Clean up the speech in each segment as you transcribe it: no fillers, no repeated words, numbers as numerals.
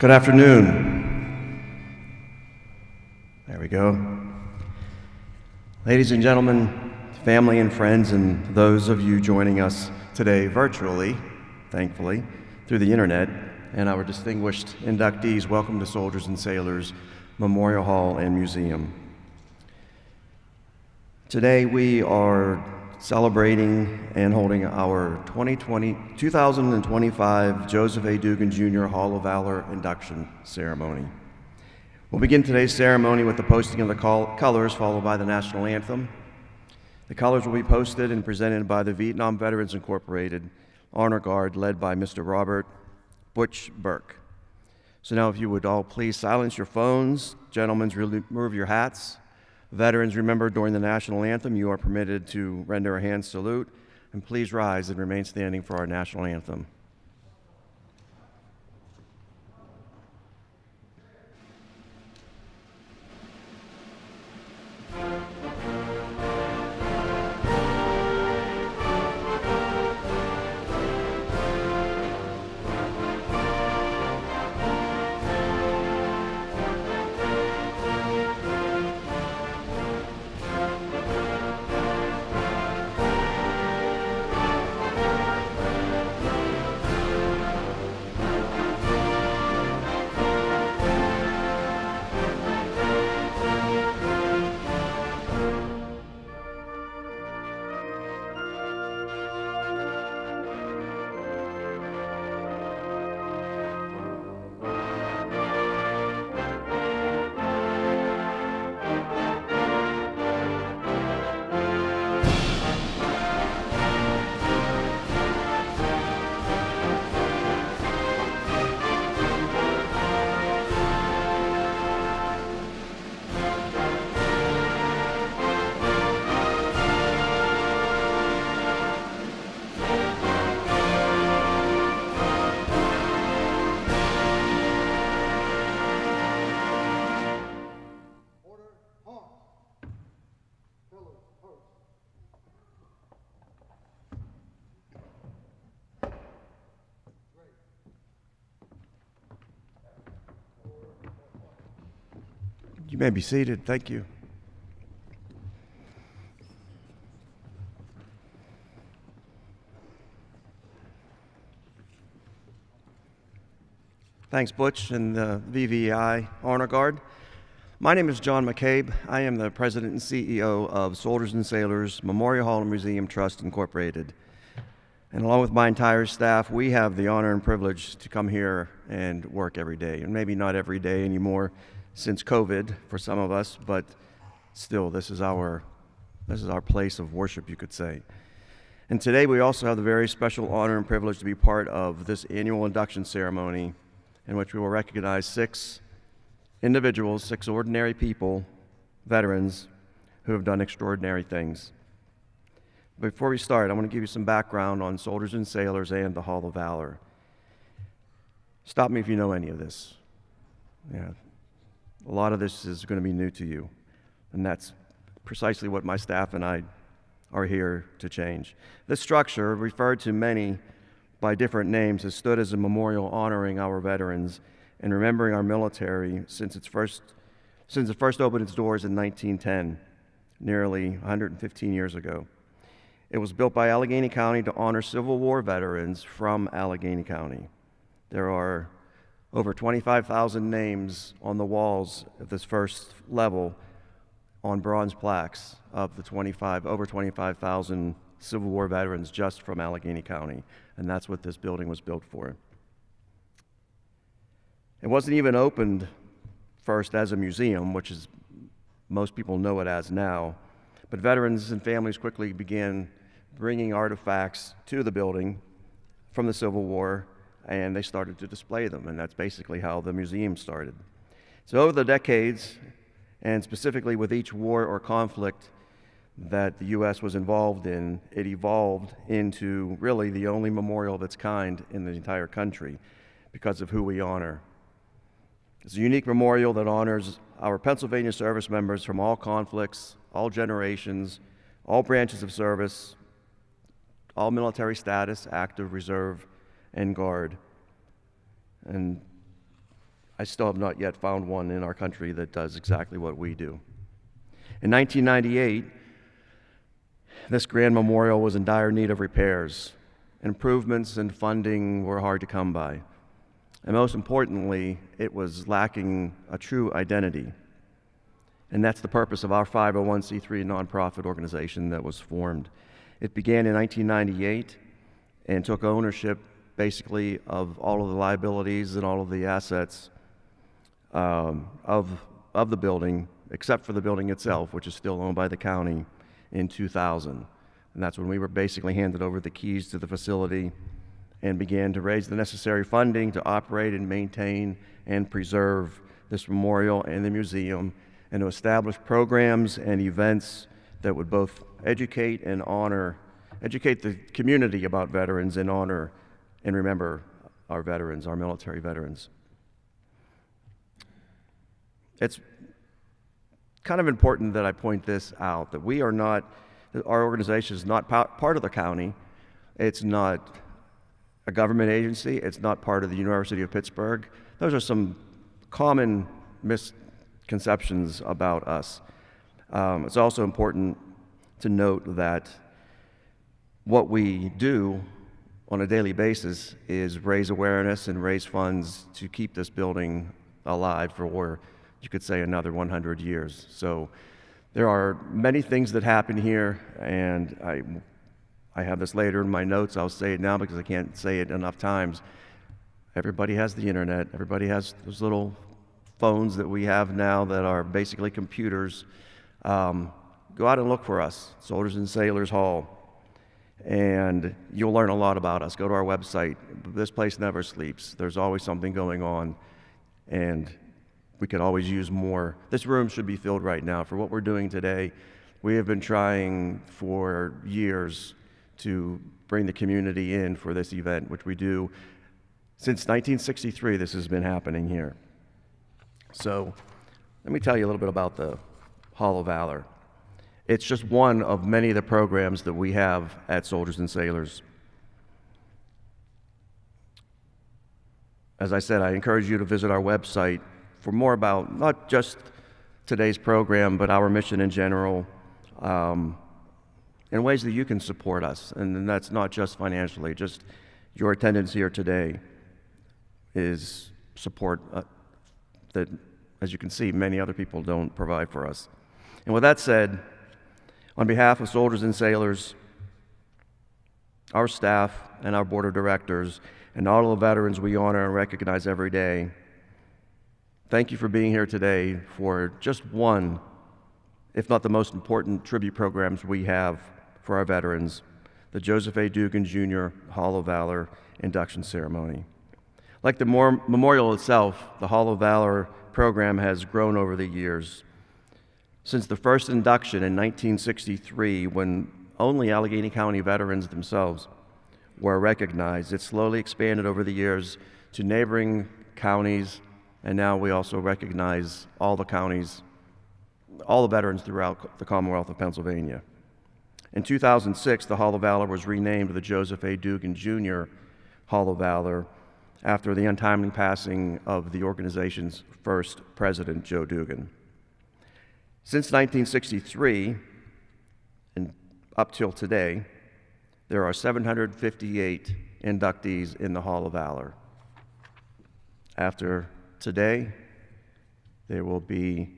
Good afternoon. There we go. Ladies and gentlemen, family and friends, and those of you joining us today virtually, thankfully, through the internet, and our distinguished inductees, welcome to Soldiers and Sailors Memorial Hall and Museum. Today we are celebrating and holding our 2025 Joesph A. Dugan Jr. Hall of Valor Induction ceremony. We'll begin today's ceremony with the posting of the colors, followed by the national anthem. The colors will be posted and presented by the Vietnam Veterans Incorporated Honor Guard, led by Mr. Robert Butch Burke. So now if you would all please silence your phones, gentlemen, remove your hats. Veterans, remember, during the national anthem, you are permitted to render a hand salute, and please rise and remain standing for our national anthem. You may be seated. Thank you. Thanks, Butch and the VVI Honor Guard. My name is John McCabe. I am the President and CEO of Soldiers and Sailors Memorial Hall and Museum Trust Incorporated. And along with my entire staff, we have the honor and privilege to come here and work every day. And maybe not every day anymore since COVID for some of us, but still, this is our place of worship, you could say. And today we also have the very special honor and privilege to be part of this annual induction ceremony in which we will recognize 6 individuals, 6 ordinary people, veterans, who have done extraordinary things. Before we start, I want to give you some background on Soldiers and Sailors and the Hall of Valor. Stop me if you know any of this. Yeah. A lot of this is going to be new to you, and that's precisely what my staff and I are here to change. This structure, referred to many by different names, has stood as a memorial honoring our veterans and remembering our military since it first opened its doors in 1910, nearly 115 years ago. It was built by Allegheny County to honor Civil War veterans from Allegheny County. There are over 25,000 names on the walls of this first level on bronze plaques of the over 25,000 Civil War veterans just from Allegheny County, and that's what this building was built for. It wasn't even opened first as a museum, which is most people know it as now, but veterans and families quickly began bringing artifacts to the building from the Civil War, and they started to display them, and that's basically how the museum started. So over the decades, and specifically with each war or conflict that the U.S. was involved in, it evolved into really the only memorial of its kind in the entire country because of who we honor. It's a unique memorial that honors our Pennsylvania service members from all conflicts, all generations, all branches of service, all military status, active, reserve, and guard. And I still have not yet found one in our country that does exactly what we do. In 1998, this grand memorial was in dire need of repairs. Improvements and funding were hard to come by. And most importantly, it was lacking a true identity. And that's the purpose of our 501c3 nonprofit organization that was formed. It began in 1998 and took ownership basically of all of the liabilities and all of the assets of the building, except for the building itself, which is still owned by the county, in 2000. And that's when we were basically handed over the keys to the facility and began to raise the necessary funding to operate and maintain and preserve this memorial and the museum, and to establish programs and events that would both educate the community about veterans and honor and remember our veterans, our military veterans. It's kind of important that I point this out, that our organization is not part of the county. It's not a government agency. It's not part of the University of Pittsburgh. Those are some common misconceptions about us. It's also important to note that what we do on a daily basis is raise awareness and raise funds to keep this building alive for, you could say, another 100 years. So there are many things that happen here, and I have this later in my notes. I'll say it now because I can't say it enough times. Everybody has the internet. Everybody has those little phones that we have now that are basically computers. Go out and look for us, Soldiers and Sailors Hall, and you'll learn a lot about us. Go to our website. This place never sleeps. There's always something going on, and we could always use more. This room should be filled right now. For what we're doing today, we have been trying for years to bring the community in for this event, which we do since 1963. This has been happening here. So let me tell you a little bit about the Hall of Valor. It's just one of many of the programs that we have at Soldiers and Sailors. As I said, I encourage you to visit our website for more about not just today's program, but our mission in general, in ways that you can support us. And that's not just financially, just your attendance here today is support that, as you can see, many other people don't provide for us. And with that said, on behalf of Soldiers and Sailors, our staff and our board of directors, and all of the veterans we honor and recognize every day, thank you for being here today for just one, if not the most important, tribute programs we have for our veterans, the Joesph A. Dugan Jr. Hall of Valor induction ceremony. Like the memorial itself, the Hall of Valor program has grown over the years. Since the first induction in 1963, when only Allegheny County veterans themselves were recognized, it slowly expanded over the years to neighboring counties, and now we also recognize all the counties, all the veterans throughout the Commonwealth of Pennsylvania. In 2006, the Hall of Valor was renamed the Joesph A. Dugan Jr. Hall of Valor after the untimely passing of the organization's first president, Joe Dugan. Since 1963, and up till today, there are 758 inductees in the Hall of Valor. After today, there will be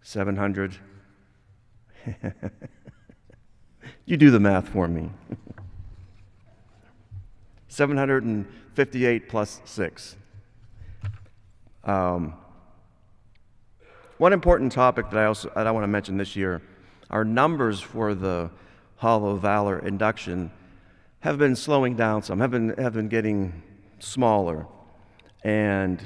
700. You do the math for me. 758 plus 6. One important topic that I want to mention this year, our numbers for the Hall of Valor induction have been slowing down some, have been getting smaller. And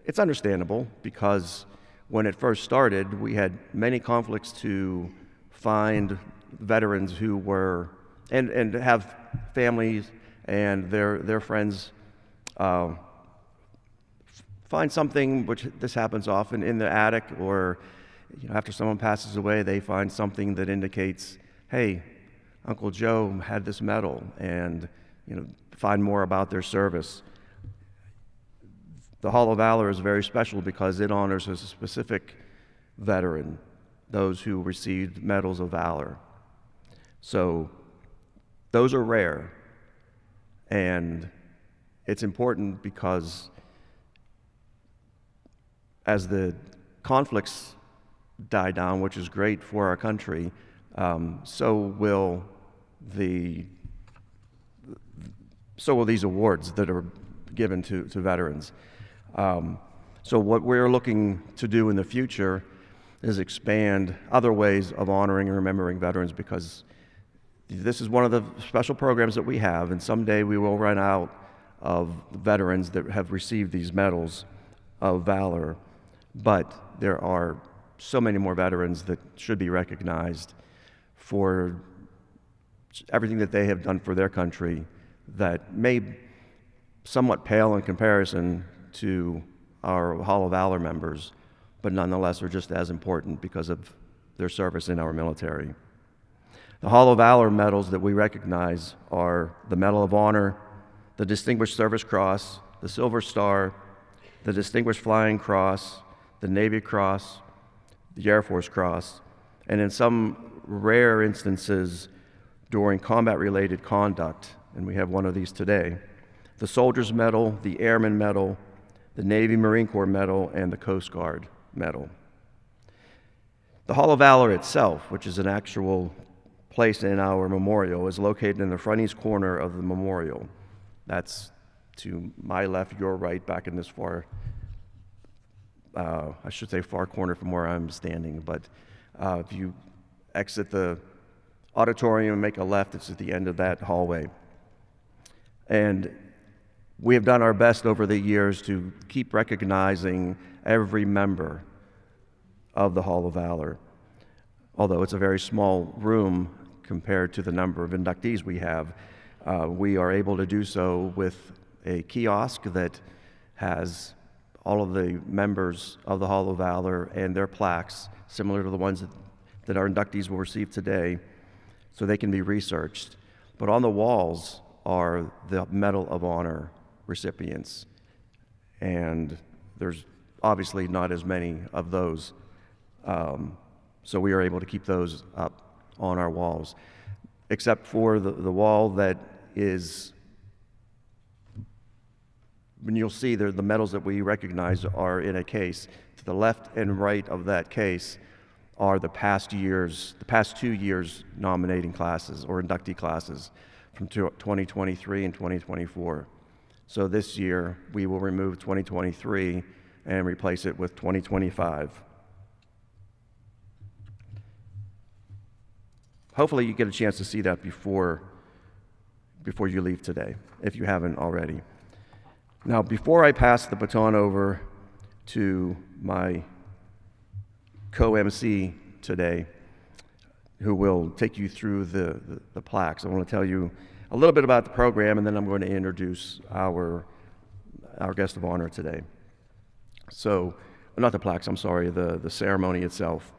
it's understandable because when it first started, we had many conflicts to find veterans who were, and have families and their friends find something, which this happens often, in the attic, or after someone passes away, they find something that indicates, hey, Uncle Joe had this medal, and find more about their service. The Hall of Valor is very special because it honors a specific veteran, those who received medals of valor. So those are rare, and it's important because as the conflicts die down, which is great for our country, so will these awards that are given to veterans. So what we're looking to do in the future is expand other ways of honoring and remembering veterans, because this is one of the special programs that we have, and someday we will run out of veterans that have received these medals of valor. But there are so many more veterans that should be recognized for everything that they have done for their country that may somewhat pale in comparison to our Hall of Valor members, but nonetheless are just as important because of their service in our military. The Hall of Valor medals that we recognize are the Medal of Honor, the Distinguished Service Cross, the Silver Star, the Distinguished Flying Cross, the Navy Cross, the Air Force Cross, and in some rare instances during combat-related conduct, and we have one of these today, the Soldier's Medal, the Airman Medal, the Navy Marine Corps Medal, and the Coast Guard Medal. The Hall of Valor itself, which is an actual place in our memorial, is located in the front east corner of the memorial. That's to my left, your right, back in this far, I should say far corner from where I'm standing, but if you exit the auditorium and make a left, it's at the end of that hallway. And we have done our best over the years to keep recognizing every member of the Hall of Valor. Although it's a very small room compared to the number of inductees we have, we are able to do so with a kiosk that has all of the members of the Hall of Valor and their plaques, similar to the ones that our inductees will receive today, so they can be researched. But on the walls are the Medal of Honor recipients, and there's obviously not as many of those, so we are able to keep those up on our walls, except for the wall that is, when you'll see there, the medals that we recognize are in a case. To the left and right of that case are the past 2 years nominating classes or inductee classes from 2023 and 2024. So this year we will remove 2023 and replace it with 2025. Hopefully you get a chance to see that before you leave today, if you haven't already. Now, before I pass the baton over to my co-MC today, who will take you through the plaques, I want to tell you a little bit about the program, and then I'm going to introduce our guest of honor today. So, not the plaques, I'm sorry, the ceremony itself.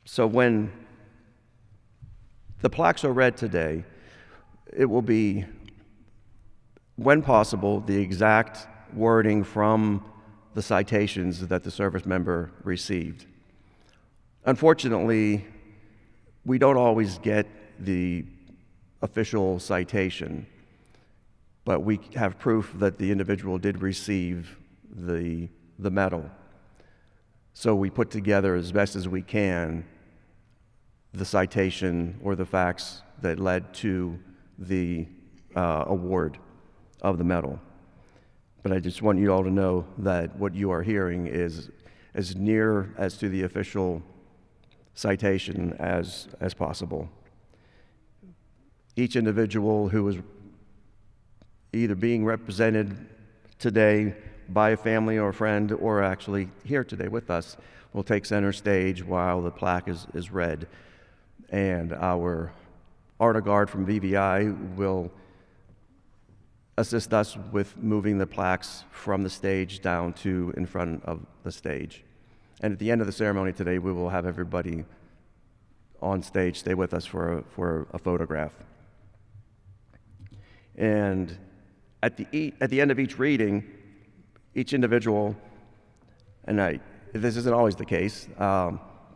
So when the plaques are read today, it will be, when possible, the exact wording from the citations that the service member received. Unfortunately, we don't always get the official citation, but we have proof that the individual did receive the medal. So we put together as best as we can the citation or the facts that led to the award of the medal. But I just want you all to know that what you are hearing is as near as to the official citation as possible. Each individual who is either being represented today by a family or a friend, or actually here today with us, will take center stage while the plaque is read. And our honor guard from VVI will assist us with moving the plaques from the stage down to in front of the stage. And at the end of the ceremony today, we will have everybody on stage stay with us for a photograph. And at the end of each reading, each individual, and this isn't always the case,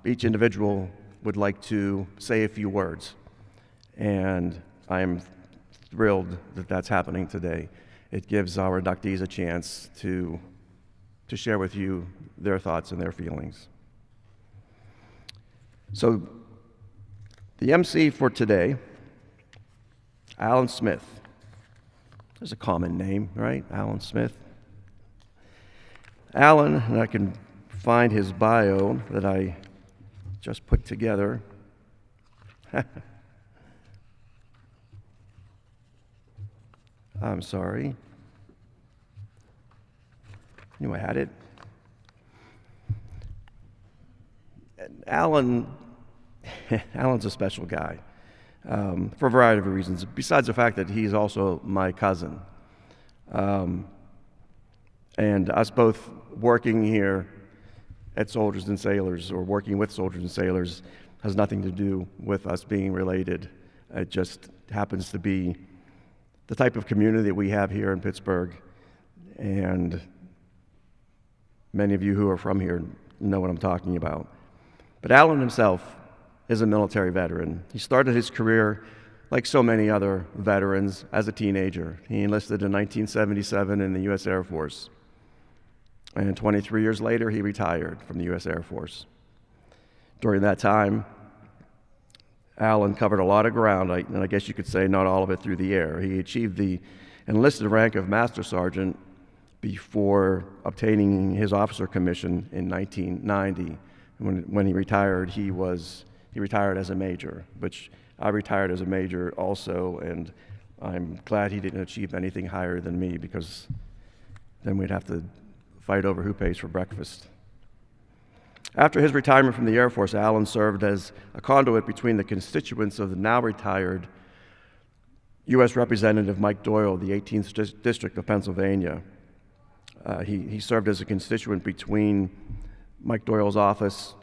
each individual would like to say a few words. And I'm thrilled that that's happening today. It gives our inductees a chance to share with you their thoughts and their feelings. So the MC for today, Alan Smith. There's a common name, right? Alan Smith. Alan, and I can find his bio that I just put together. I'm sorry. I knew I had it. Alan's a special guy for a variety of reasons, besides the fact that he's also my cousin. And us both working here at Soldiers and Sailors, or working with Soldiers and Sailors, has nothing to do with us being related. It just happens to be the type of community that we have here in Pittsburgh, and many of you who are from here know what I'm talking about. But Alan himself is a military veteran. He started his career, like so many other veterans, as a teenager. He enlisted in 1977 in the U.S. Air Force. And 23 years later, he retired from the U.S. Air Force. During that time, Alan covered a lot of ground, and I guess you could say not all of it through the air. He achieved the enlisted rank of Master Sergeant before obtaining his officer commission in 1990. When he retired, he retired as a major, which I retired as a major also, and I'm glad he didn't achieve anything higher than me, because then we'd have to fight over who pays for breakfast. After his retirement from the Air Force, Alan served as a conduit between the constituents of the now retired U.S. Representative Mike Doyle, the 18th District of Pennsylvania. He served as a constituent between Mike Doyle's office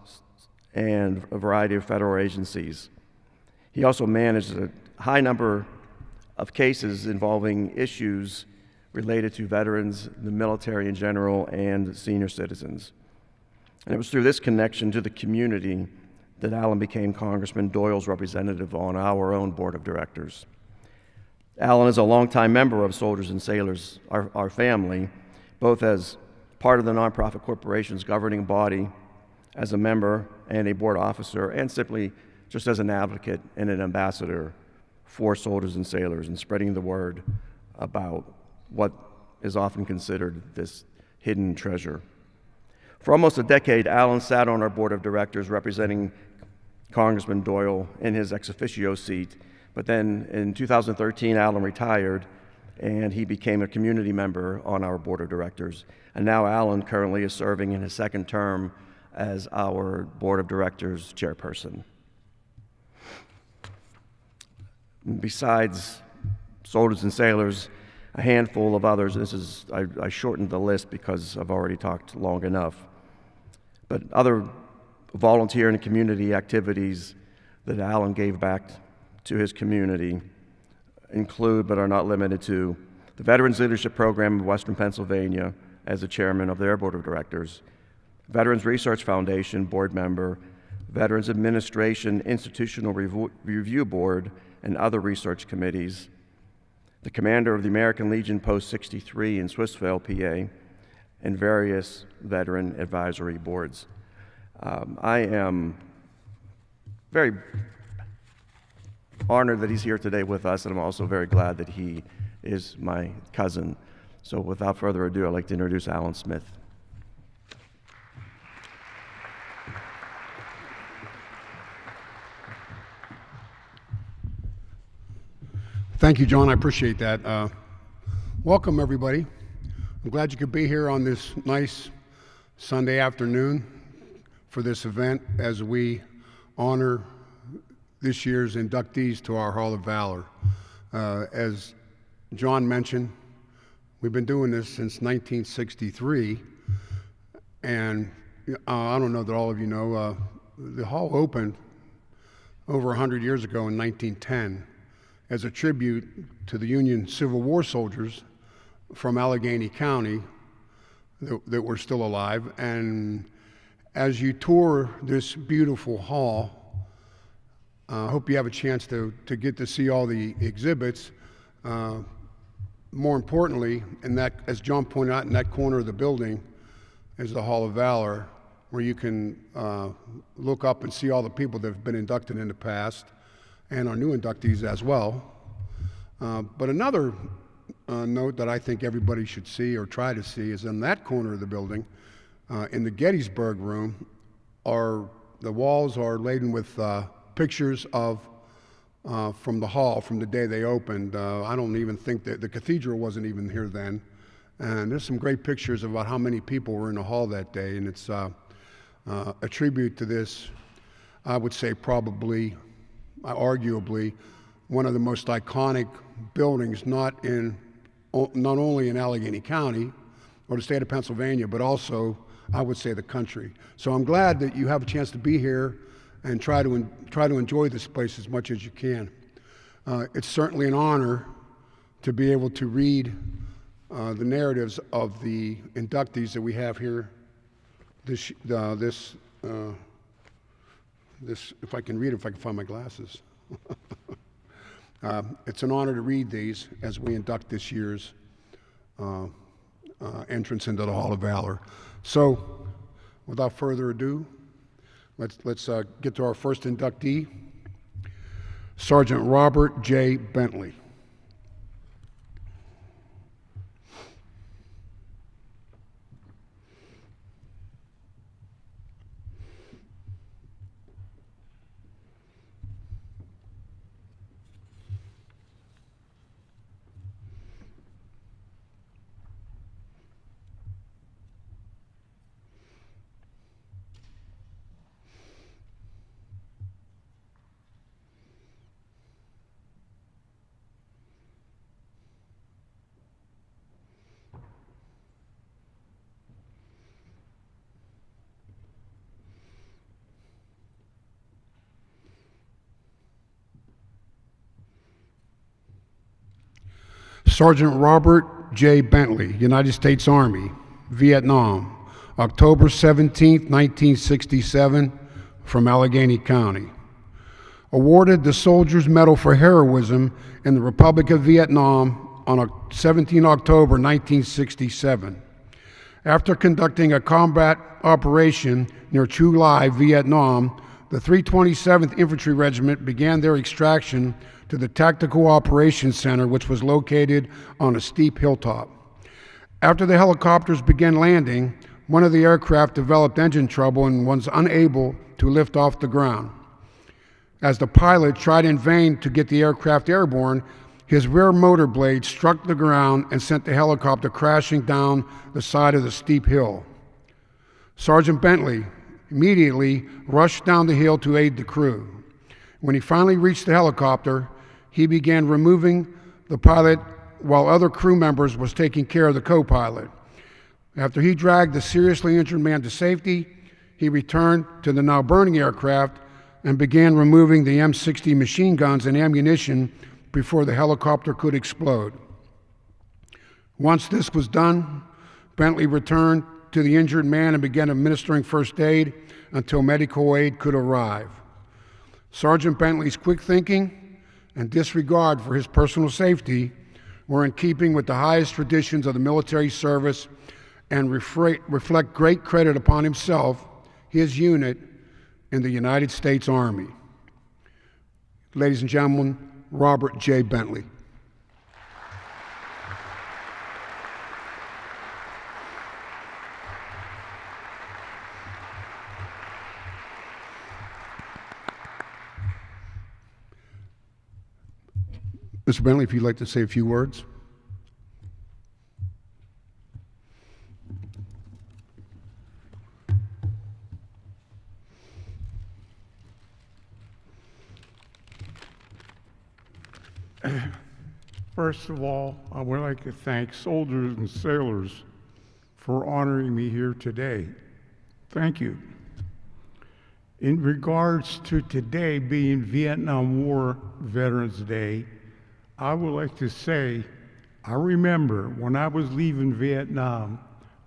and a variety of federal agencies. He also managed a high number of cases involving issues related to veterans, the military in general, and senior citizens. And it was through this connection to the community that Alan became Congressman Doyle's representative on our own board of directors. Alan is a longtime member of Soldiers and Sailors, our family, both as part of the nonprofit corporation's governing body, as a member and a board officer, and simply just as an advocate and an ambassador for Soldiers and Sailors and spreading the word about what is often considered this hidden treasure. For almost a decade, Alan sat on our board of directors representing Congressman Doyle in his ex officio seat, but then in 2013, Alan retired and he became a community member on our board of directors. And now Alan currently is serving in his second term as our board of directors chairperson. Besides Soldiers and Sailors, a handful of others, and I shortened the list because I've already talked long enough, but other volunteer and community activities that Alan gave back to his community include, but are not limited to, the Veterans Leadership Program of Western Pennsylvania as the chairman of their board of directors, Veterans Research Foundation board member, Veterans Administration Institutional Review Board, and other research committees, the commander of the American Legion Post 63 in Swissvale, PA, and various veteran advisory boards. I am very honored that he's here today with us, and I'm also very glad that he is my cousin. So without further ado, I'd like to introduce Alan Smith. Thank you, John. I appreciate that. Welcome, everybody. I'm glad you could be here on this nice Sunday afternoon for this event as we honor this year's inductees to our Hall of Valor. As John mentioned, we've been doing this since 1963, and I don't know that all of you know, the hall opened over 100 years ago in 1910 as a tribute to the Union Civil War soldiers from Allegheny County that were still alive. And as you tour this beautiful hall, I hope you have a chance to get to see all the exhibits. More importantly, in that, as John pointed out, in that corner of the building is the Hall of Valor, where you can look up and see all the people that have been inducted in the past and our new inductees as well. But another note that I think everybody should see or try to see is in that corner of the building, in the Gettysburg room, the walls are laden with pictures of from the hall from the day they opened. I don't even think that the cathedral wasn't even here then. And there's some great pictures about how many people were in the hall that day, and it's a tribute to this, I would say probably, arguably, one of the most iconic buildings, not only in Allegheny County or the state of Pennsylvania, but also, I would say, the country. So I'm glad that you have a chance to be here and try to enjoy this place as much as you can. It's certainly an honor to be able to read the narratives of the inductees that we have here. This, if I can read it, if I can find my glasses. It's an honor to read these as we induct this year's entrance into the Hall of Valor. So, without further ado, let's get to our first inductee, Sergeant Robert J. Bentley. Sergeant Robert J. Bentley, United States Army, Vietnam, October 17, 1967, from Allegheny County. Awarded the Soldier's Medal for Heroism in the Republic of Vietnam on 17 October 1967. After conducting a combat operation near Chu Lai, Vietnam, the 327th Infantry Regiment began their extraction to the Tactical Operations Center, which was located on a steep hilltop. After the helicopters began landing, one of the aircraft developed engine trouble and was unable to lift off the ground. As the pilot tried in vain to get the aircraft airborne, his rear motor blade struck the ground and sent the helicopter crashing down the side of the steep hill. Sergeant Bentley immediately rushed down the hill to aid the crew. When he finally reached the helicopter, he began removing the pilot while other crew members was taking care of the co-pilot. After he dragged the seriously injured man to safety, he returned to the now burning aircraft and began removing the M60 machine guns and ammunition before the helicopter could explode. Once this was done, Bentley returned to the injured man and began administering first aid until medical aid could arrive. Sergeant Bentley's quick thinking and disregard for his personal safety were in keeping with the highest traditions of the military service and reflect great credit upon himself, his unit, and the United States Army. Ladies and gentlemen, Robert J. Bentley. Mr. Bentley, if you'd like to say a few words. First of all, I would like to thank soldiers and sailors for honoring me here today. Thank you. in regards to today being Vietnam War Veterans Day, I would like to say, I remember when I was leaving Vietnam,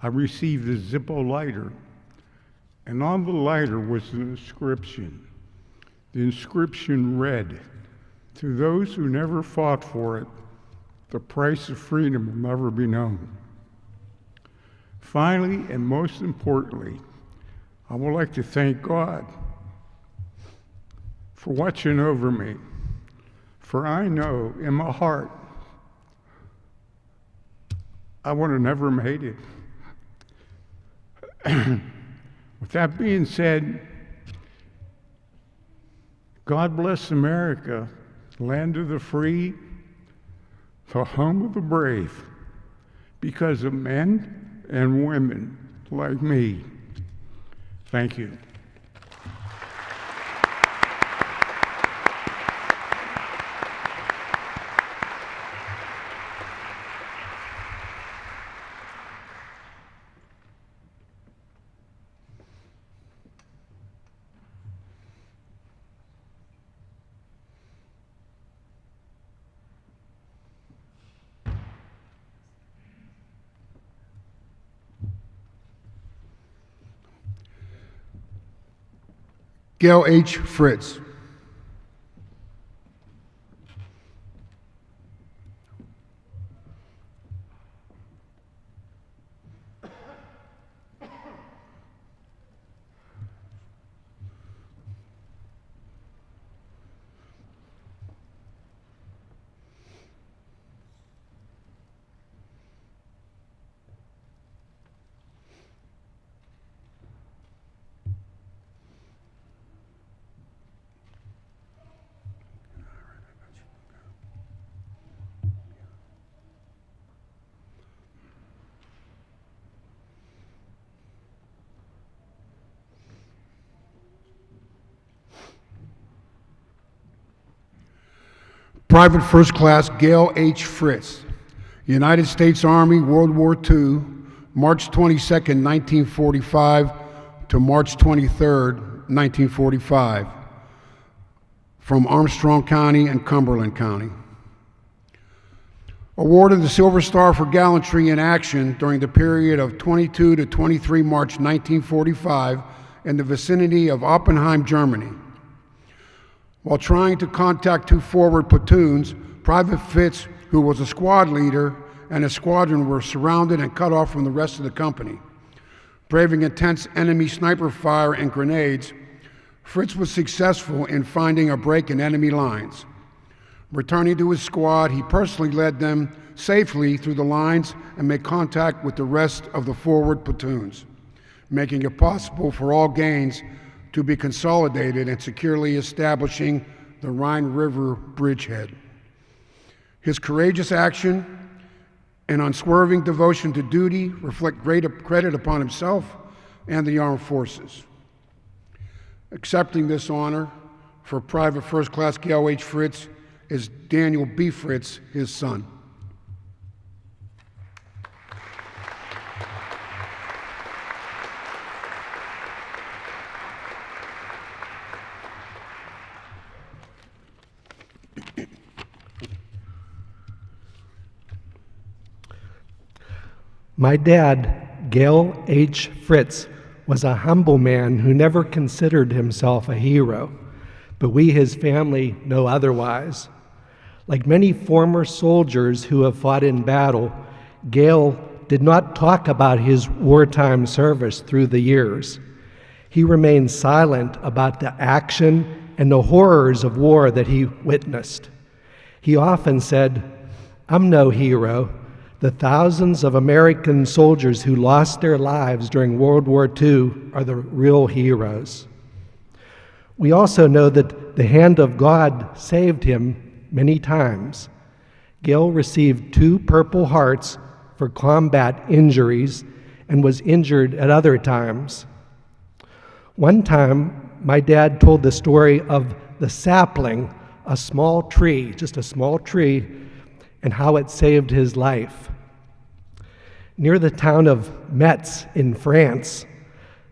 I received a Zippo lighter, and on the lighter was an inscription. The inscription read, "To those who never fought for it, the price of freedom will never be known." Finally, and most importantly, I would like to thank God for watching over me, for I know in my heart I would have never made it. With that being said, God bless America, land of the free, the home of the brave, because of men and women like me. Thank you. Gail H. Fritz. Private First Class Gail H. Fritz, United States Army, World War II, March 22nd, 1945 to March 23rd, 1945, from Armstrong County and Cumberland County. Awarded the Silver Star for gallantry in action during the period of 22 to 23 March 1945 in the vicinity of Oppenheim, Germany. While trying to contact two forward platoons, Private Fitz, who was a squad leader, and his squadron were surrounded and cut off from the rest of the company. Braving intense enemy sniper fire and grenades, Fritz was successful in finding a break in enemy lines. Returning to his squad, he personally led them safely through the lines and made contact with the rest of the forward platoons, making it possible for all gains to be consolidated and securely establishing the Rhine River bridgehead. His courageous action and unswerving devotion to duty reflect great credit upon himself and the armed forces. Accepting this honor for Private First Class Gail H. Fritz is Daniel B. Fritz, his son. My dad, Gail H. Fritz, was a humble man who never considered himself a hero, but we, his family, know otherwise. Like many former soldiers who have fought in battle, Gail did not talk about his wartime service through the years. He remained silent about the action and the horrors of war that he witnessed. He often said, "I'm no hero. The thousands of American soldiers who lost their lives during World War II are the real heroes." We also know that the hand of God saved him many times. Gail received 2 Purple Hearts for combat injuries and was injured at other times. One time, my dad told the story of the sapling, a small tree, just a small tree, and how it saved his life. Near the town of Metz in France,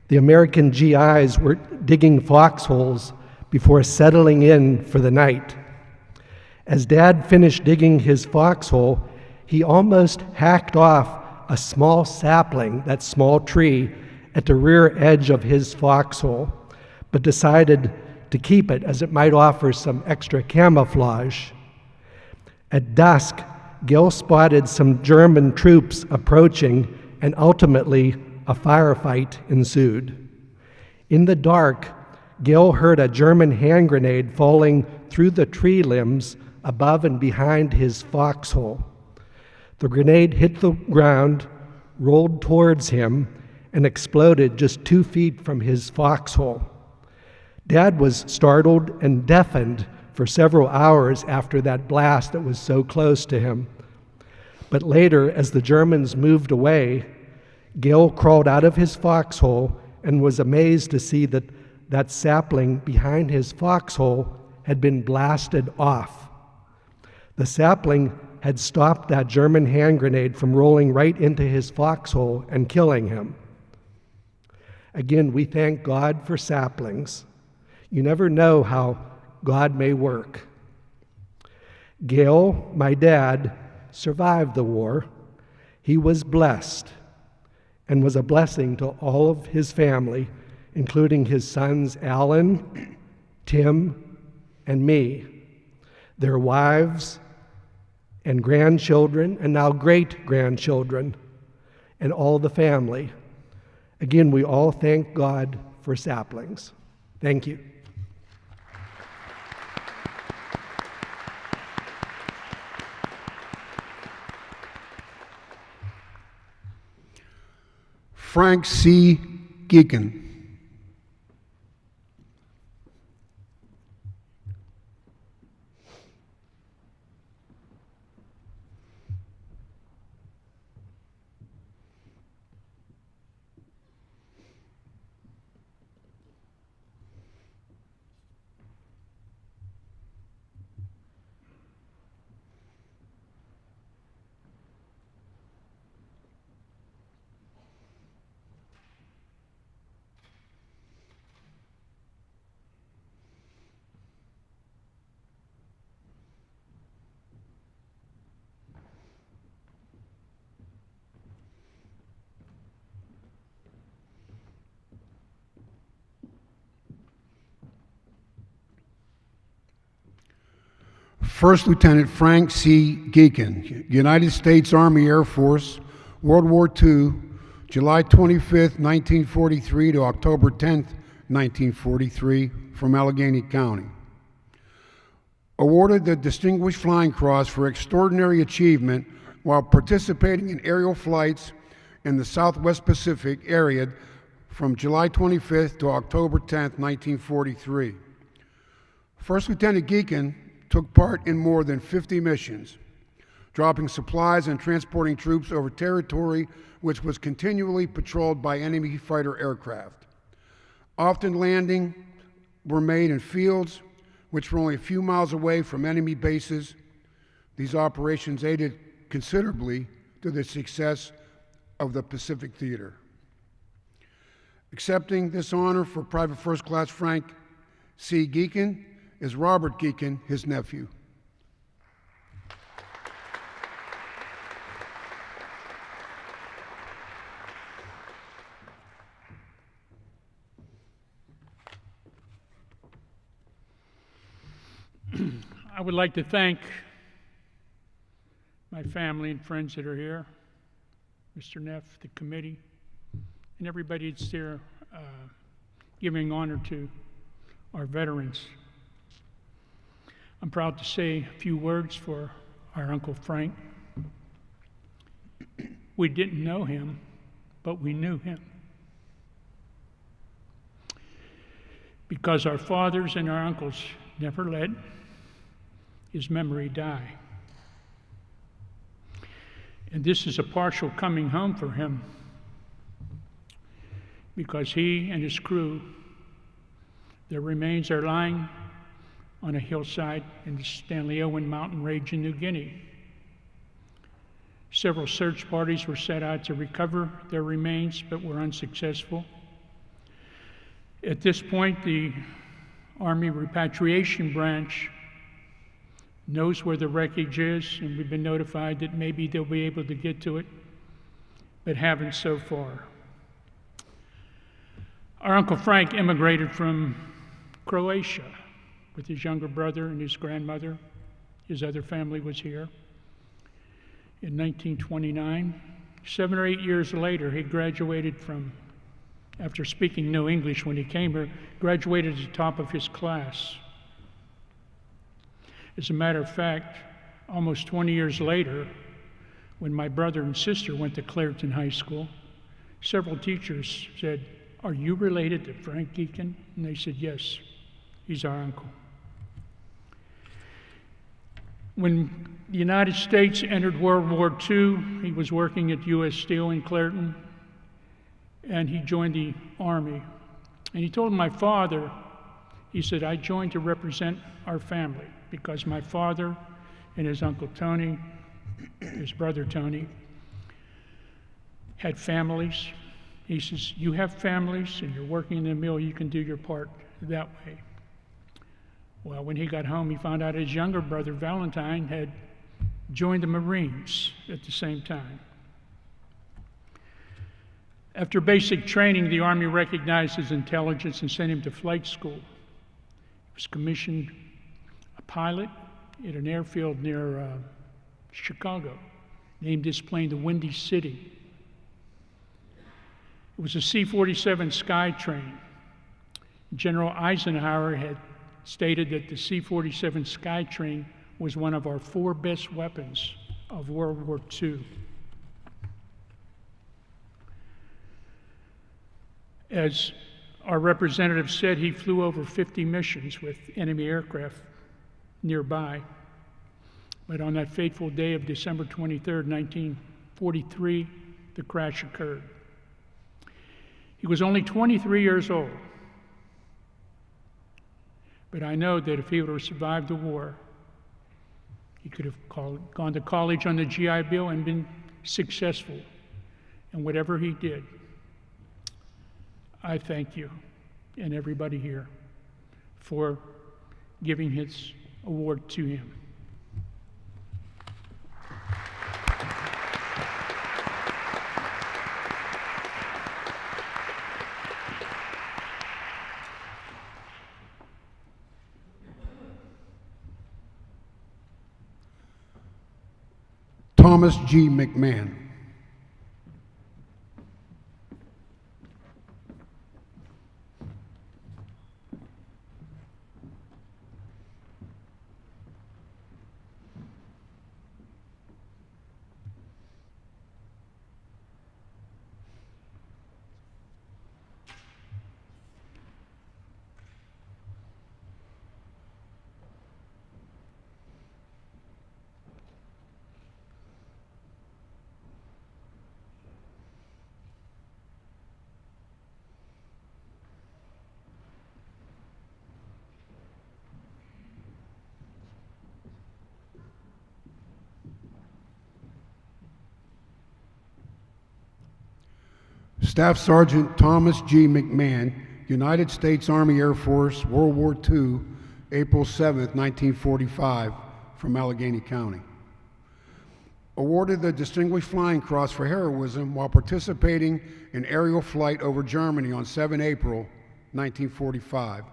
The American GIs were digging foxholes before settling in for the night. As Dad finished digging his foxhole, he almost hacked off a small sapling, that small tree, at the rear edge of his foxhole, but decided to keep it as it might offer some extra camouflage. At dusk, Gil spotted some German troops approaching, and ultimately a firefight ensued. In the dark, Gil heard a German hand grenade falling through the tree limbs above and behind his foxhole. The grenade hit the ground, rolled towards him, and exploded just 2 feet from his foxhole. Dad was startled and deafened for several hours after that blast that was so close to him. But later, as the Germans moved away, Gil crawled out of his foxhole and was amazed to see that that sapling behind his foxhole had been blasted off. The sapling had stopped that German hand grenade from rolling right into his foxhole and killing him. Again, we thank God for saplings. You never know how God may work. Gil, my dad, survived the war. He was blessed and was a blessing to all of his family, including his sons Alan, Tim, and me, their wives and grandchildren, and now great-grandchildren, and all the family. Again, we all thank God for saplings. Thank you. Frank C. Geekin. First Lieutenant Frank C. Geekin, United States Army Air Force, World War II, July 25, 1943 to October 10, 1943, from Allegheny County. Awarded the Distinguished Flying Cross for extraordinary achievement while participating in aerial flights in the Southwest Pacific area from July 25th to October 10th, 1943. First Lieutenant Geekin took part in more than 50 missions, dropping supplies and transporting troops over territory which was continually patrolled by enemy fighter aircraft. Often landings were made in fields which were only a few miles away from enemy bases. These operations aided considerably to the success of the Pacific Theater. Accepting this honor for Private First Class Frank C. Geekin is Robert Geekin, his nephew. I would like to thank my family and friends that are here, Mr. Neff, the committee, and everybody that's there giving honor to our veterans. I'm proud to say a few words for our Uncle Frank. We didn't know him, but we knew him. Because our fathers and our uncles never let his memory die. And this is a partial coming home for him, because he and his crew, their remains are lying on a hillside in the Stanley Owen mountain range in New Guinea. Several search parties were set out to recover their remains, but were unsuccessful. At this point, the Army Repatriation Branch knows where the wreckage is, and we've been notified that maybe they'll be able to get to it, but haven't so far. Our Uncle Frank immigrated from Croatia with his younger brother and his grandmother. His other family was here in 1929. 7 or 8 years later, he graduated from, after speaking no English when he came here, graduated at the top of his class. As a matter of fact, almost 20 years later, when my brother and sister went to Clairton High School, several teachers said, "Are you related to Frank Deacon?" And they said, "Yes, he's our uncle." When the United States entered World War II, he was working at U.S. Steel in Clairton, and he joined the Army. And he told my father, he said, "I joined to represent our family because my father and his Uncle Tony, his brother Tony, had families." He says, "You have families and you're working in the mill, you can do your part that way." Well, when he got home, he found out his younger brother, Valentine, had joined the Marines at the same time. After basic training, the Army recognized his intelligence and sent him to flight school. He was commissioned a pilot at an airfield near Chicago, named his plane the Windy City. It was a C-47 Skytrain. General Eisenhower had stated that the C-47 Skytrain was one of our 4 best weapons of World War II. As our representative said, he flew over 50 missions with enemy aircraft nearby. But on that fateful day of December 23rd, 1943, the crash occurred. He was only 23 years old. But I know that if he would have survived the war, he could have gone to college on the GI Bill and been successful in whatever he did. I thank you and everybody here for giving his award to him. Thomas G. McMahon. Staff Sergeant Thomas G. McMahon, United States Army Air Force, World War II, April 7, 1945, from Allegheny County. Awarded the Distinguished Flying Cross for heroism while participating in aerial flight over Germany on 7 April 1945.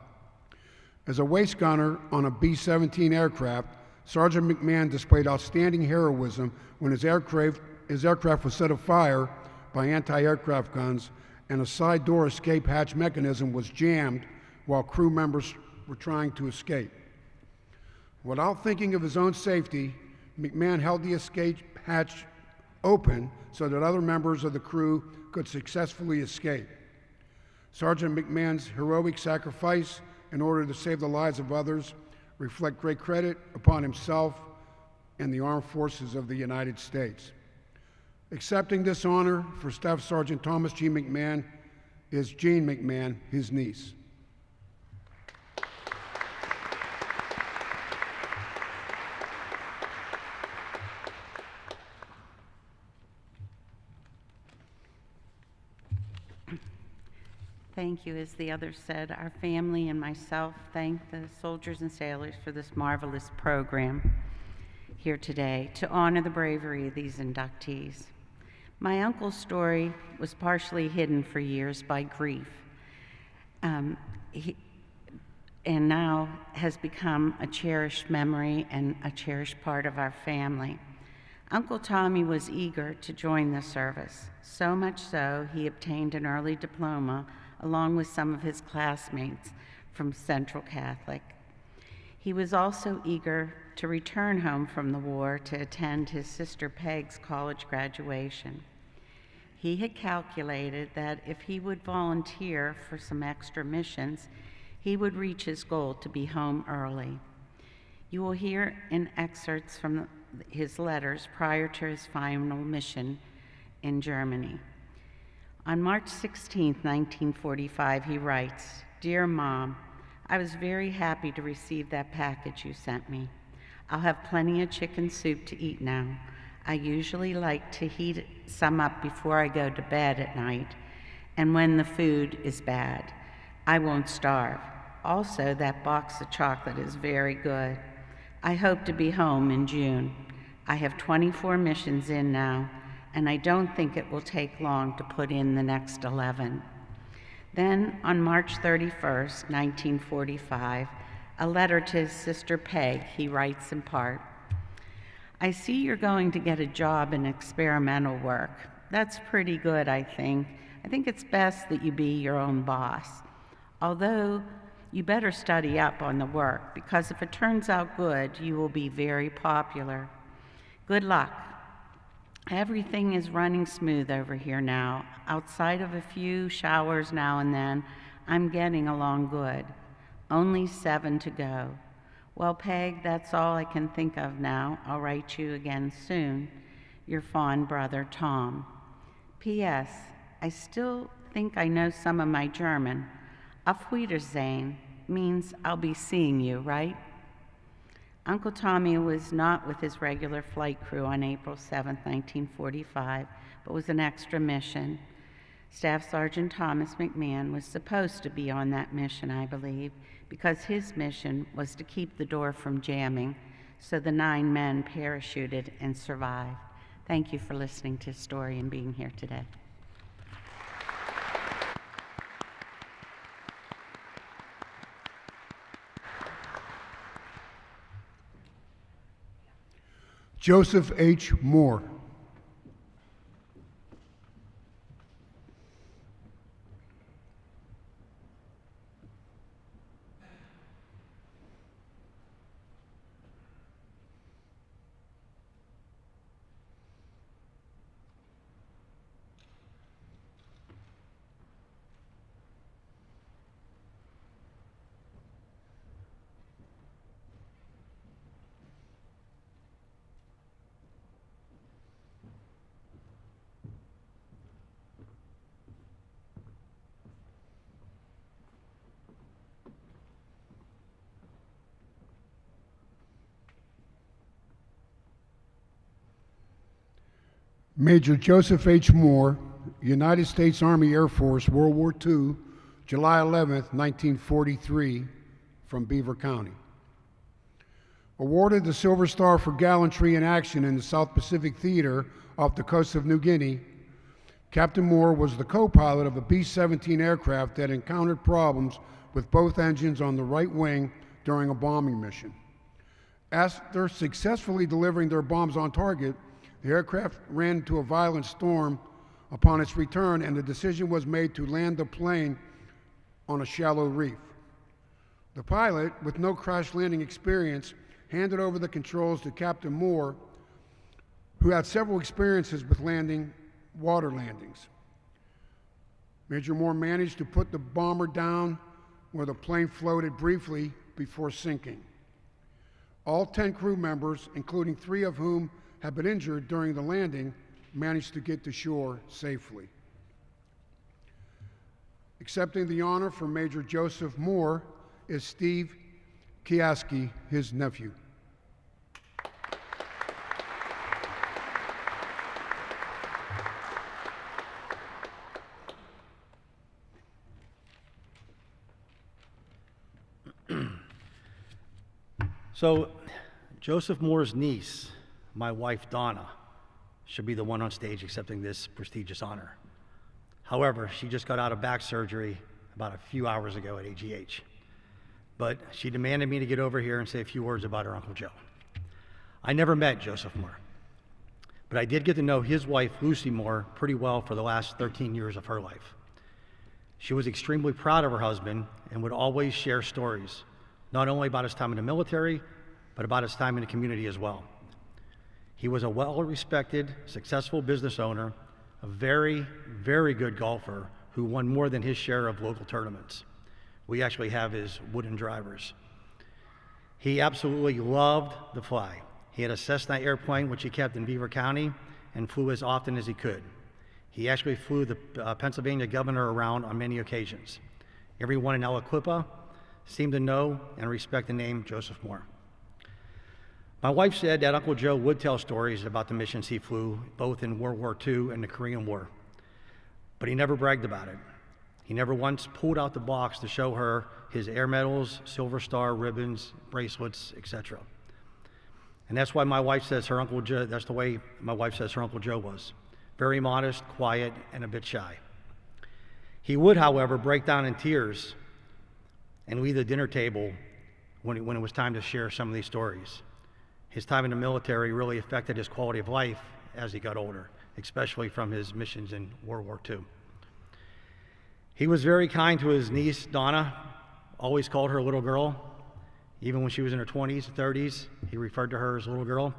As a waist gunner on a B-17 aircraft, Sergeant McMahon displayed outstanding heroism when his aircraft was set afire by anti-aircraft guns and a side door escape hatch mechanism was jammed while crew members were trying to escape. Without thinking of his own safety, McMahon held the escape hatch open so that other members of the crew could successfully escape. Sergeant McMahon's heroic sacrifice in order to save the lives of others reflect great credit upon himself and the Armed Forces of the United States. Accepting this honor for Staff Sergeant Thomas G. McMahon is Jane McMahon, his niece. thank you. As the others said, our family and myself thank the soldiers and sailors for this marvelous program here today to honor the bravery of these inductees. My uncle's story was partially hidden for years by grief, and now has become a cherished memory and a cherished part of our family. Uncle Tommy was eager to join the service, so much so he obtained an early diploma along with some of his classmates from Central Catholic. He was also eager to return home from the war to attend his sister Peg's college graduation. He had calculated that if he would volunteer for some extra missions, he would reach his goal to be home early. You will hear in excerpts from his letters prior to his final mission in Germany. On March 16, 1945, he writes, "Dear Mom, I was very happy to receive that package you sent me. I'll have plenty of chicken soup to eat now. I usually like to heat some up before I go to bed at night, and when the food is bad, I won't starve. Also, that box of chocolate is very good. I hope to be home in June. I have 24 missions in now, and I don't think it will take long to put in the next 11. Then, on March 31st, 1945, a letter to his sister Peg, he writes in part, "I see you're going to get a job in experimental work. That's pretty good, I think. I think it's best that you be your own boss. Although, you better study up on the work, because if it turns out good, you will be very popular. Good luck. Everything is running smooth over here now. Outside of a few showers now and then, I'm getting along good. Only 7 to go. Well, Peg, that's all I can think of now. I'll write you again soon. Your fond brother, Tom. P.S. I still think I know some of my German. Auf Wiedersehen means I'll be seeing you, right?" Uncle Tommy was not with his regular flight crew on April 7, 1945, but was an extra mission. Staff Sergeant Thomas McMahon was supposed to be on that mission, I believe, because his mission was to keep the door from jamming, so the 9 men parachuted and survived. Thank you for listening to his story and being here today. Joesph H. Moore. Major Joesph H. Moore, United States Army Air Force, World War II, July 11, 1943, from Beaver County. Awarded the Silver Star for gallantry in action in the South Pacific Theater off the coast of New Guinea, Captain Moore was the co-pilot of a B-17 aircraft that encountered problems with both engines on the right wing during a bombing mission. After successfully delivering their bombs on target, the aircraft ran into a violent storm upon its return, and the decision was made to land the plane on a shallow reef. The pilot, with no crash landing experience, handed over the controls to Captain Moore, who had several experiences with water landings. Major Moore managed to put the bomber down where the plane floated briefly before sinking. All 10 crew members, including 3 of whom had been injured during the landing, managed to get to shore safely. Accepting the honor from Major Joesph Moore is Steve Kiaski, his nephew. So, Joesph Moore's niece, my wife Donna, should be the one on stage accepting this prestigious honor. However, she just got out of back surgery about a few hours ago at AGH. But she demanded me to get over here and say a few words about her Uncle Joe. I never met Joesph Moore, but I did get to know his wife, Lucy Moore, pretty well for the last 13 years of her life. She was extremely proud of her husband and would always share stories, not only about his time in the military, but about his time in the community as well. He was a well-respected, successful business owner, a very, very good golfer who won more than his share of local tournaments. We actually have his wooden drivers. He absolutely loved to fly. He had a Cessna airplane, which he kept in Beaver County, and flew as often as he could. He actually flew the Pennsylvania governor around on many occasions. Everyone in Aliquippa seemed to know and respect the name Joesph Moore. My wife said that Uncle Joe would tell stories about the missions he flew, both in World War II and the Korean War, but he never bragged about it. He never once pulled out the box to show her his air medals, Silver Star ribbons, bracelets, etc. And that's why my wife says her Uncle Joe, that's the way my wife says her Uncle Joe was. Very modest, quiet, and a bit shy. He would, however, break down in tears and leave the dinner table when it was time to share some of these stories. His time in the military really affected his quality of life as he got older, especially from his missions in World War II. He was very kind to his niece, Donna, always called her little girl. Even when she was in her 20s, 30s, he referred to her as little girl.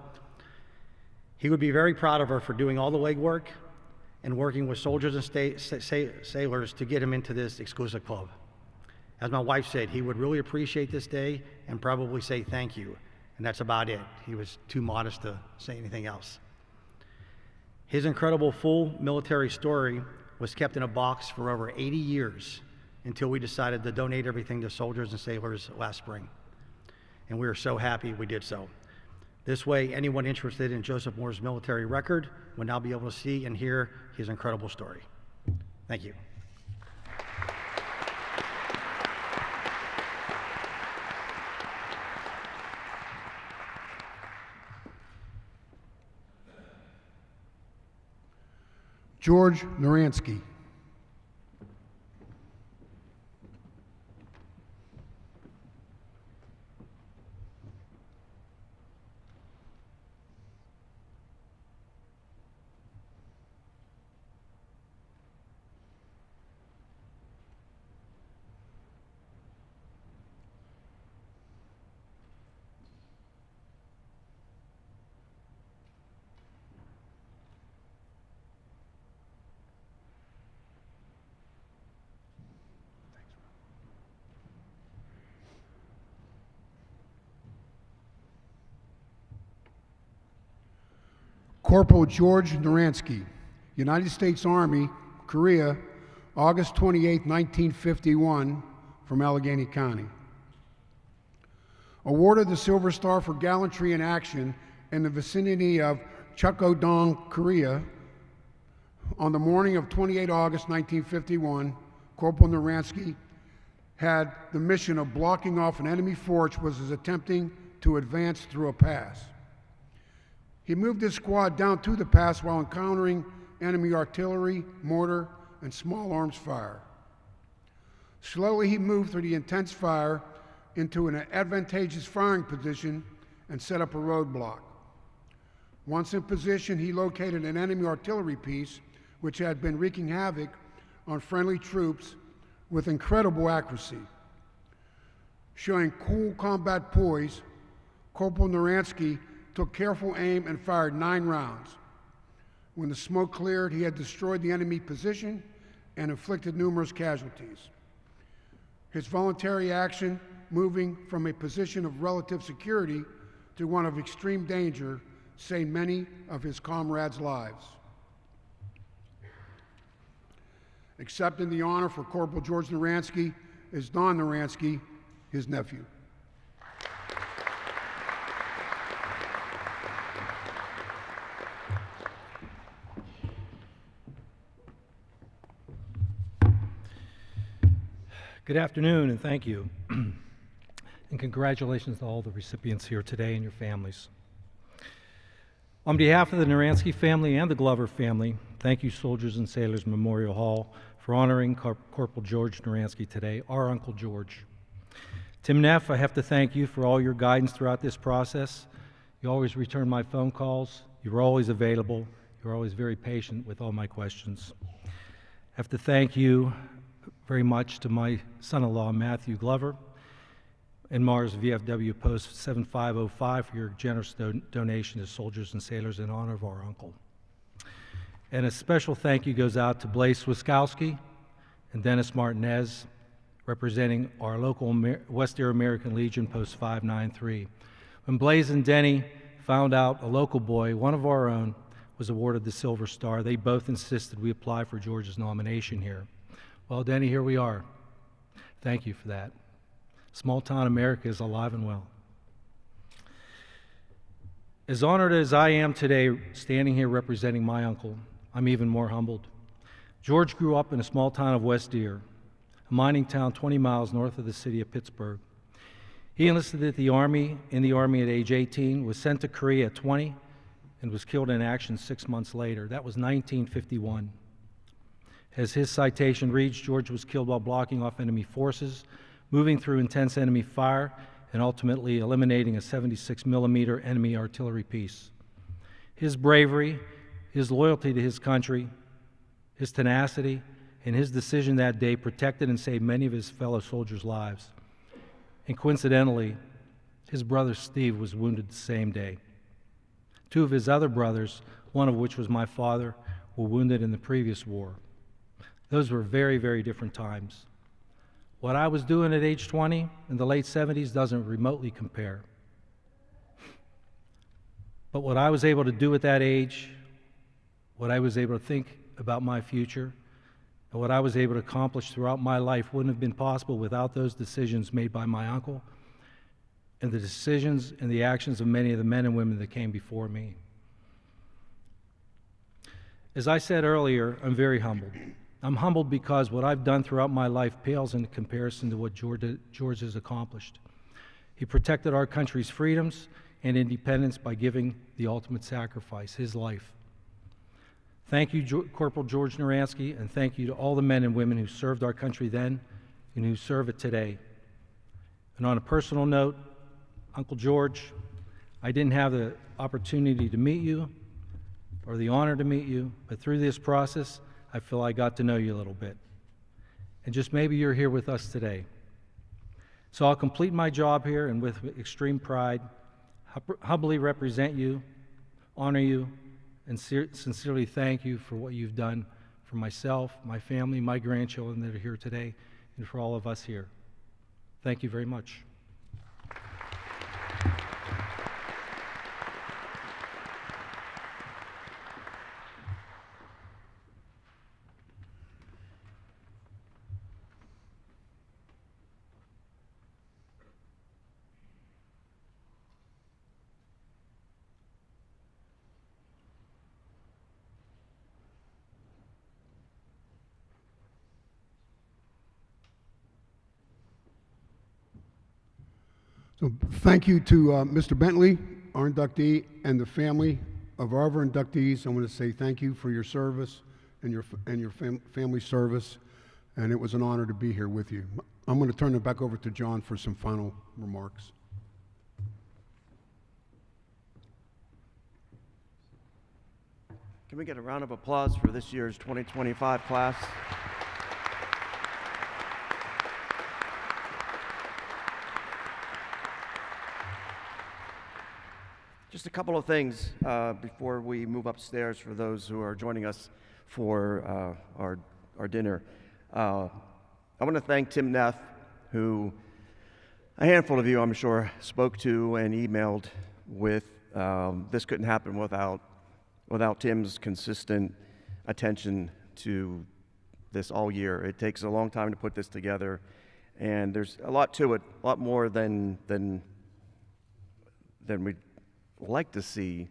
He would be very proud of her for doing all the legwork and working with soldiers and sailors to get him into this exclusive club. As my wife said, he would really appreciate this day and probably say thank you, and that's about it. He was too modest to say anything else. His incredible full military story was kept in a box for over 80 years until we decided to donate everything to soldiers and sailors last spring. And we were so happy we did so. This way, anyone interested in Joesph Moore's military record will now be able to see and hear his incredible story. Thank you. George Naransky. Corporal George Naransky, United States Army, Korea, August 28, 1951, from Allegheny County. Awarded the Silver Star for gallantry in action in the vicinity of Chukgodong, Korea, on the morning of 28 August 1951, Corporal Naransky had the mission of blocking off an enemy force which was attempting to advance through a pass. He moved his squad down to the pass while encountering enemy artillery, mortar, and small arms fire. Slowly he moved through the intense fire into an advantageous firing position and set up a roadblock. Once in position, he located an enemy artillery piece which had been wreaking havoc on friendly troops with incredible accuracy. Showing cool combat poise, Corporal Naransky took careful aim and fired 9 rounds. When the smoke cleared, he had destroyed the enemy position and inflicted numerous casualties. His voluntary action, moving from a position of relative security to one of extreme danger, saved many of his comrades' lives. Accepting the honor for Corporal George Naransky is Don Naransky, his nephew. Good afternoon, and thank you. and congratulations to all the recipients here today and your families. On behalf of the Naransky family and the Glover family, thank you Soldiers and Sailors Memorial Hall for honoring Corporal George Naransky today, our Uncle George. Tim Neff, I have to thank you for all your guidance throughout this process. You always return my phone calls. You were always available. You were always very patient with all my questions. I have to thank you very much to my son-in-law, Matthew Glover, and Mars VFW Post 7505 for your generous donation to Soldiers and Sailors in honor of our uncle. And a special thank you goes out to Blaise Wiskowski and Dennis Martinez, representing our local West Air American Legion Post 593. When Blaise and Denny found out a local boy, one of our own, was awarded the Silver Star, they both insisted we apply for George's nomination here. Well, Denny, here we are. Thank you for that. Small town America is alive and well. As honored as I am today, standing here representing my uncle, I'm even more humbled. George grew up in a small town of West Deer, a mining town 20 miles north of the city of Pittsburgh. He enlisted in the Army at age 18, was sent to Korea at 20, and was killed in action 6 months later. That was 1951. As his citation reads, George was killed while blocking off enemy forces, moving through intense enemy fire, and ultimately eliminating a 76 millimeter enemy artillery piece. His bravery, his loyalty to his country, his tenacity, and his decision that day protected and saved many of his fellow soldiers' lives. And coincidentally, his brother Steve was wounded the same day. Two of his other brothers, one of which was my father, were wounded in the previous war. Those were very, very different times. What I was doing at age 20 in the late 70s doesn't remotely compare. But what I was able to do at that age, what I was able to think about my future, and what I was able to accomplish throughout my life wouldn't have been possible without those decisions made by my uncle and the decisions and the actions of many of the men and women that came before me. As I said earlier, I'm very humbled. I'm humbled because what I've done throughout my life pales in comparison to what George has accomplished. He protected our country's freedoms and independence by giving the ultimate sacrifice, his life. Thank you, Corporal George Naransky, and thank you to all the men and women who served our country then and who serve it today. And on a personal note, Uncle George, I didn't have the opportunity to meet you or the honor to meet you, but through this process, I feel I got to know you a little bit. And just maybe you're here with us today. So I'll complete my job here and with extreme pride, humbly represent you, honor you, and sincerely thank you for what you've done for myself, my family, my grandchildren that are here today, and for all of us here. Thank you very much. So thank you to Mr. Bentley, our inductee, and the family of our other inductees. I want to say thank you for your service and your family service, and it was an honor to be here with you. I'm going to turn it back over to John for some final remarks. Can we get a round of applause for this year's 2025 class? Just a couple of things before we move upstairs for those who are joining us for our dinner. I want to thank Tim Neff, who a handful of you, I'm sure, spoke to and emailed with. This couldn't happen without Tim's consistent attention to this all year. It takes a long time to put this together, and there's a lot to it, a lot more than we'd like to see,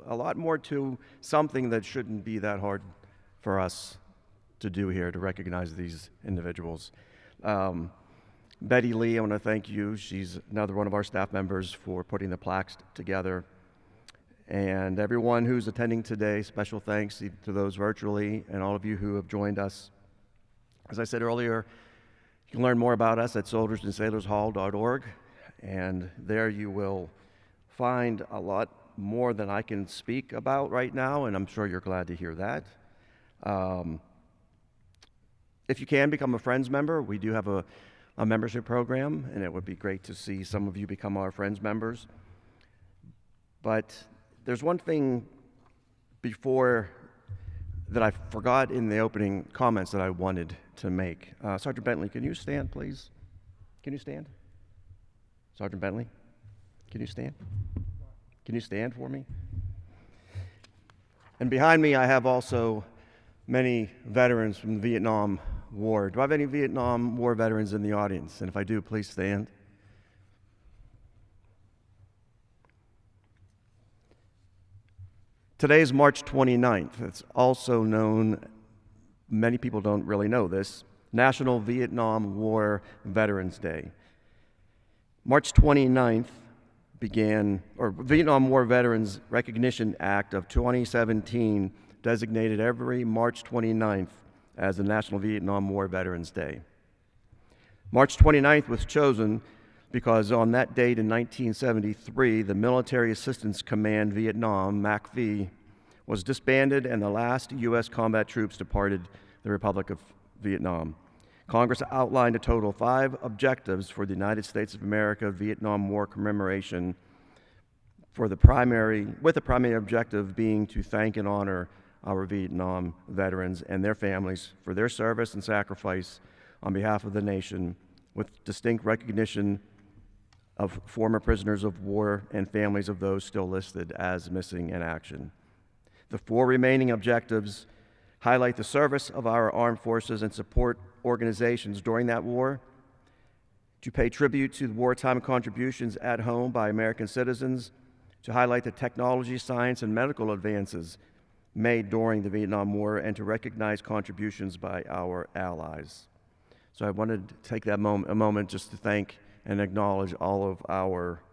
a lot more to something that shouldn't be that hard for us to do here, to recognize these individuals. Betty Lee, I want to thank you. She's another one of our staff members for putting the plaques together. And everyone who's attending today, special thanks to those virtually and all of you who have joined us. As I said earlier, you can learn more about us at soldiersandsailorshall.org, and there you will find a lot more than I can speak about right now, and I'm sure you're glad to hear that. If you can become a Friends member, we do have a membership program, and it would be great to see some of you become our Friends members. But there's one thing before that I forgot in the opening comments that I wanted to make. Sergeant Bentley, can you stand, please? Can you stand? Sergeant Bentley, can you stand? Can you stand for me? And behind me, I have also many veterans from the Vietnam War. Do I have any Vietnam War veterans in the audience? And if I do, please stand. Today is March 29th. It's also known, many people don't really know this, National Vietnam War Veterans Day. March 29th Vietnam War Veterans Recognition Act of 2017 designated every March 29th as the National Vietnam War Veterans Day. March 29th was chosen because on that date in 1973, the Military Assistance Command Vietnam, MACV, was disbanded and the last U.S. combat troops departed the Republic of Vietnam. Congress outlined a total of 5 objectives for the United States of America Vietnam War commemoration with the primary objective being to thank and honor our Vietnam veterans and their families for their service and sacrifice on behalf of the nation, with distinct recognition of former prisoners of war and families of those still listed as missing in action. The 4 remaining objectives highlight the service of our armed forces and support organizations during that war, to pay tribute to the wartime contributions at home by American citizens, to highlight the technology, science, and medical advances made during the Vietnam War, and to recognize contributions by our allies. So I wanted to take that a moment just to thank and acknowledge all of our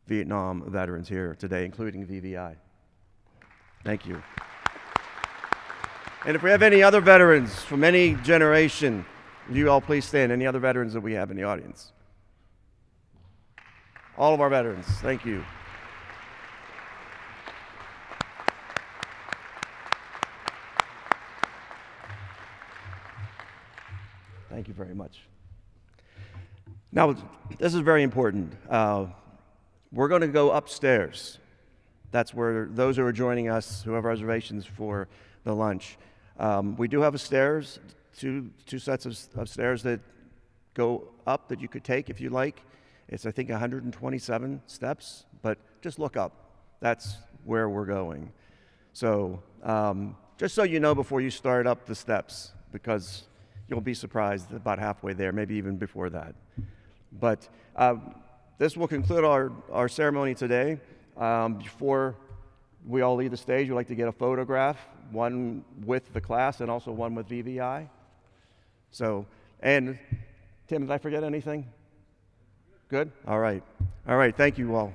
Vietnam veterans here today, including VVI. Thank you. And if we have any other veterans from any generation, will you all please stand? Any other veterans that we have in the audience? All of our veterans, thank you. Thank you very much. Now, this is very important. We're going to go upstairs. That's where those who are joining us, who have reservations for the lunch. We do have stairs, two sets of stairs that go up that you could take if you like. It's, I think, 127 steps, but just look up. That's where we're going. So just so you know before you start up the steps, because you'll be surprised about halfway there, maybe even before that. But this will conclude our ceremony today. Before we all leave the stage, we'd like to get a photograph, one with the class and also one with VVI. So, and Tim, did I forget anything? Good? All right. All right, thank you all.